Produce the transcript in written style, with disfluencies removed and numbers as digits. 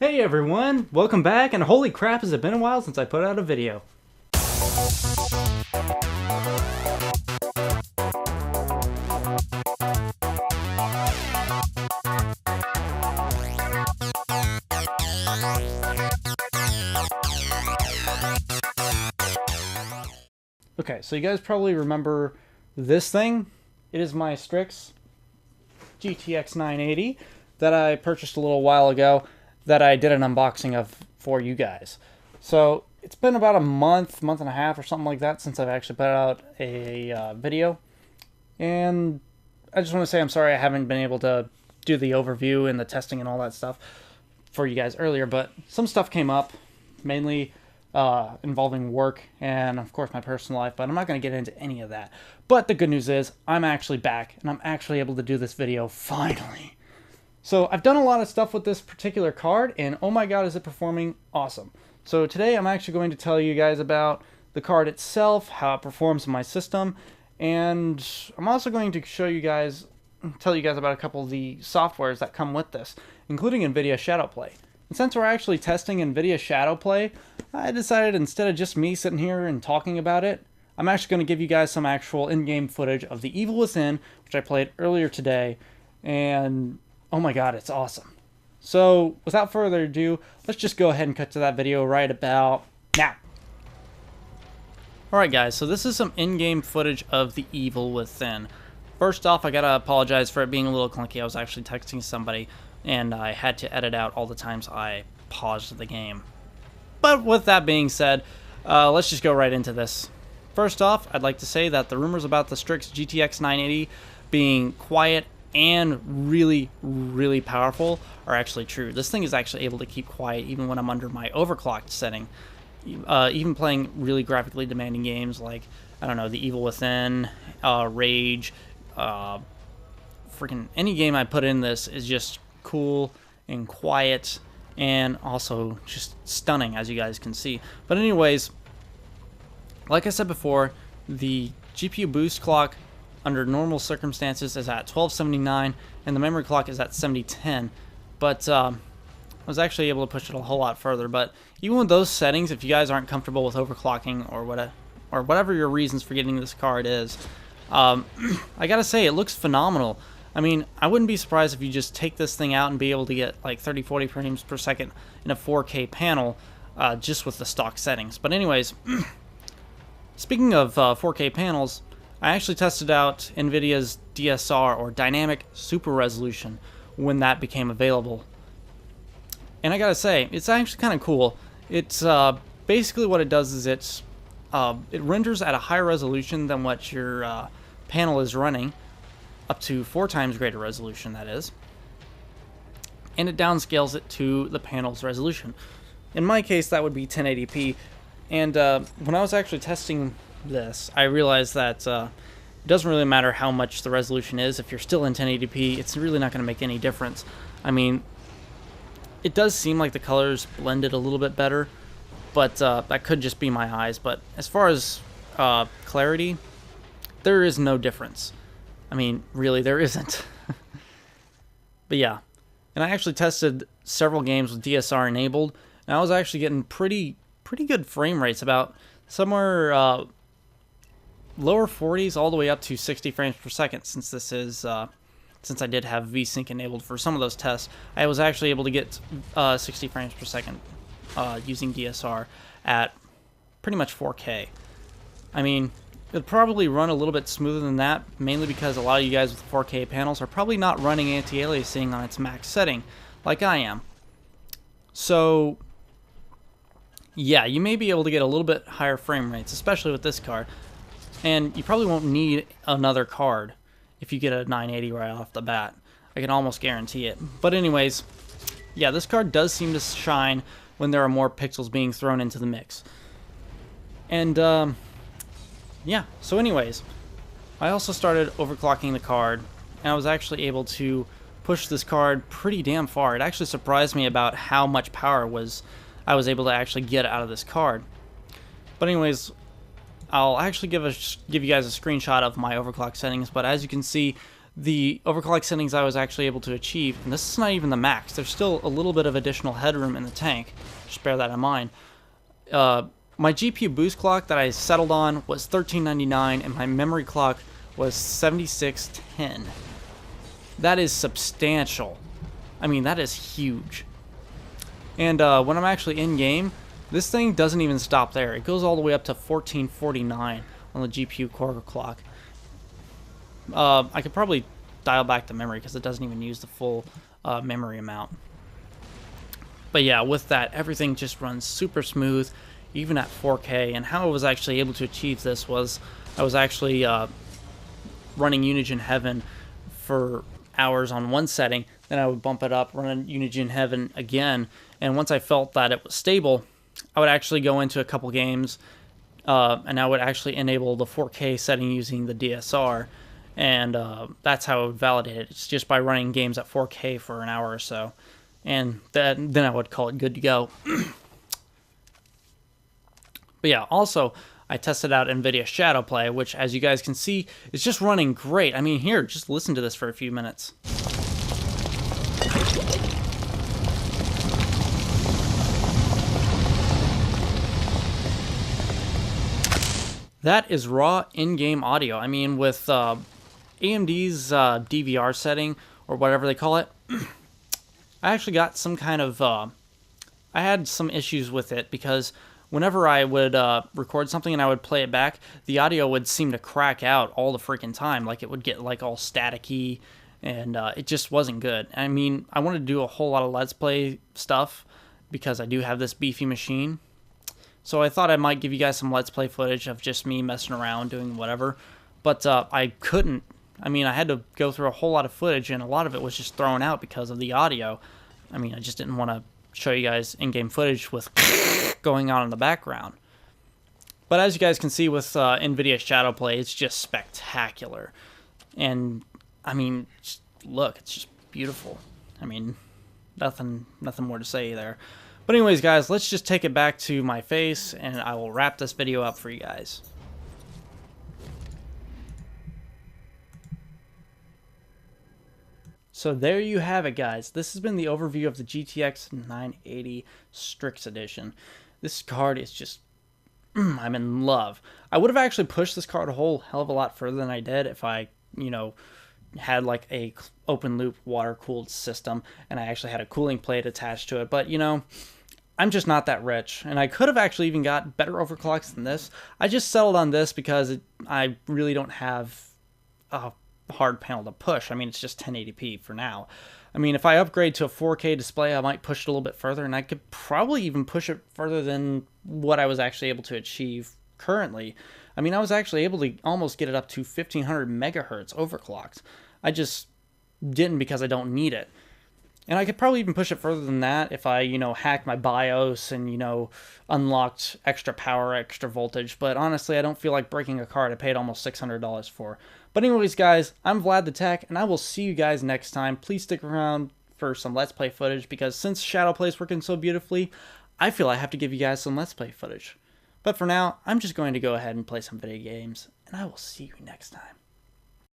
Hey everyone, welcome back, and holy crap, has it been a while since I put out a video. Okay, so you guys probably remember this thing. It is my Strix GTX 980 that I purchased a little while ago that I did an unboxing of for you guys. So it's been about a month and a half or something like that since I've actually put out a video. And I just want to say I'm sorry I haven't been able to do the overview and the testing and all that stuff for you guys earlier, but some stuff came up, mainly involving work and of course my personal life, but I'm not going to get into any of that. But the good news is I'm actually back and I'm actually able to do this video finally. So I've done a lot of stuff with this particular card, and oh my god, is it performing awesome. So today I'm actually going to tell you guys about the card itself, how it performs in my system, and I'm also going to tell you guys about a couple of the softwares that come with this, including NVIDIA Shadowplay. And since we're actually testing NVIDIA Shadowplay, I decided instead of just me sitting here and talking about it, I'm actually going to give you guys some actual in-game footage of The Evil Within, which I played earlier today, and oh my god, it's awesome. So, without further ado, let's just go ahead and cut to that video right about now. Alright guys, so this is some in-game footage of The Evil Within. First off, I gotta apologize for it being a little clunky. I was actually texting somebody, and I had to edit out all the times I paused the game. But with that being said, let's just go right into this. First off, I'd like to say that the rumors about the Strix GTX 980 being quiet and really powerful are actually true. This thing is actually able to keep quiet even when I'm under my overclocked setting. Even playing really graphically demanding games like, I don't know, The Evil Within, Rage, freaking any game I put in this is just cool and quiet and also just stunning, as you guys can see. But anyways, like I said before, the GPU boost clock under normal circumstances is at 1279 and the memory clock is at 7010, but I was actually able to push it a whole lot further. But even with those settings, if you guys aren't comfortable with overclocking or whatever your reasons for getting this card is, I gotta say, it looks phenomenal. I mean, I wouldn't be surprised if you just take this thing out and be able to get like 30-40 frames per second in a 4K panel just with the stock settings. But anyways, speaking of 4K panels, I actually tested out NVIDIA's DSR, or Dynamic Super Resolution, when that became available. And I gotta say, it's actually kind of cool. It's basically what it does is it renders at a higher resolution than what your panel is running, up to 4 times greater resolution, that is. And it downscales it to the panel's resolution. In my case, that would be 1080p. And when I was actually testing this, I realized that it doesn't really matter how much the resolution is. If you're still in 1080p, it's really not going to make any difference. I mean, it does seem like the colors blended a little bit better, but that could just be my eyes. But as far as clarity, there is no difference. I mean, really, there isn't. But yeah, and I actually tested several games with DSR enabled, and I was actually getting pretty good frame rates, about somewhere lower 40s all the way up to 60 frames per second. Since this is since I did have VSync enabled for some of those tests, I was actually able to get 60 frames per second using DSR at pretty much 4K. I mean, it'll probably run a little bit smoother than that, mainly because a lot of you guys with 4K panels are probably not running anti-aliasing on its max setting like I am. So yeah, you may be able to get a little bit higher frame rates, especially with this card. And you probably won't need another card if you get a 980 right off the bat. I can almost guarantee it. But anyways, yeah, this card does seem to shine when there are more pixels being thrown into the mix. And yeah, so anyways, I also started overclocking the card, and I was actually able to push this card pretty damn far. It actually surprised me about how much power I was able to actually get out of this card. But anyways, I'll actually give you guys a screenshot of my overclock settings, but as you can see, the overclock settings I was actually able to achieve, and this is not even the max, there's still a little bit of additional headroom in the tank, just bear that in mind. My GPU boost clock that I settled on was $13.99, and my memory clock was $76.10. That is substantial. I mean, that is huge. And when I'm actually in game, this thing doesn't even stop there. It goes all the way up to 1449 on the GPU core clock. I could probably dial back the memory because it doesn't even use the full memory amount. But yeah, with that, everything just runs super smooth, even at 4K. And how I was actually able to achieve this was I was actually running Unigine Heaven for hours on one setting, then I would bump it up, run Unigine Heaven again, and once I felt that it was stable, I would actually go into a couple games, and I would actually enable the 4K setting using the DSR, and that's how I would validate it. It's just by running games at 4K for an hour or so, and then I would call it good to go. But yeah, also, I tested out NVIDIA Shadowplay, which, as you guys can see, is just running great. I mean, here, just listen to this for a few minutes. That is raw in-game audio. I mean, with AMD's DVR setting, or whatever they call it, I actually got some kind of... I had some issues with it because whenever I would record something and I would play it back, the audio would seem to crack out all the freaking time. Like, it would get, like, all staticky, and it just wasn't good. I mean, I wanted to do a whole lot of Let's Play stuff because I do have this beefy machine. So I thought I might give you guys some Let's Play footage of just me messing around, doing whatever. But I couldn't. I mean, I had to go through a whole lot of footage, and a lot of it was just thrown out because of the audio. I mean, I just didn't want to show you guys in-game footage with going on in the background. But as you guys can see with NVIDIA Shadowplay, it's just spectacular. And, I mean, just look, it's just beautiful. I mean, nothing more to say there. But anyways, guys, let's just take it back to my face, and I will wrap this video up for you guys. So there you have it, guys. This has been the overview of the GTX 980 Strix Edition. This card is just... I'm in love. I would have actually pushed this card a whole hell of a lot further than I did if I, you know, had like a open loop water cooled system and I actually had a cooling plate attached to it. But, you know, I'm just not that rich, and I could have actually even got better overclocks than this. I just settled on this because I really don't have a hard panel to push. I mean, it's just 1080p for now. I mean, if I upgrade to a 4K display, I might push it a little bit further, and I could probably even push it further than what I was actually able to achieve currently. I mean, I was actually able to almost get it up to 1500 megahertz overclocked. I just didn't because I don't need it. And I could probably even push it further than that if I, you know, hacked my BIOS and, you know, unlocked extra power, extra voltage. But honestly, I don't feel like breaking a card I paid almost $600 for. But anyways, guys, I'm Vlad the Tech, and I will see you guys next time. Please stick around for some Let's Play footage, because since Shadowplay is working so beautifully, I feel I have to give you guys some Let's Play footage. But for now, I'm just going to go ahead and play some video games, and I will see you next time.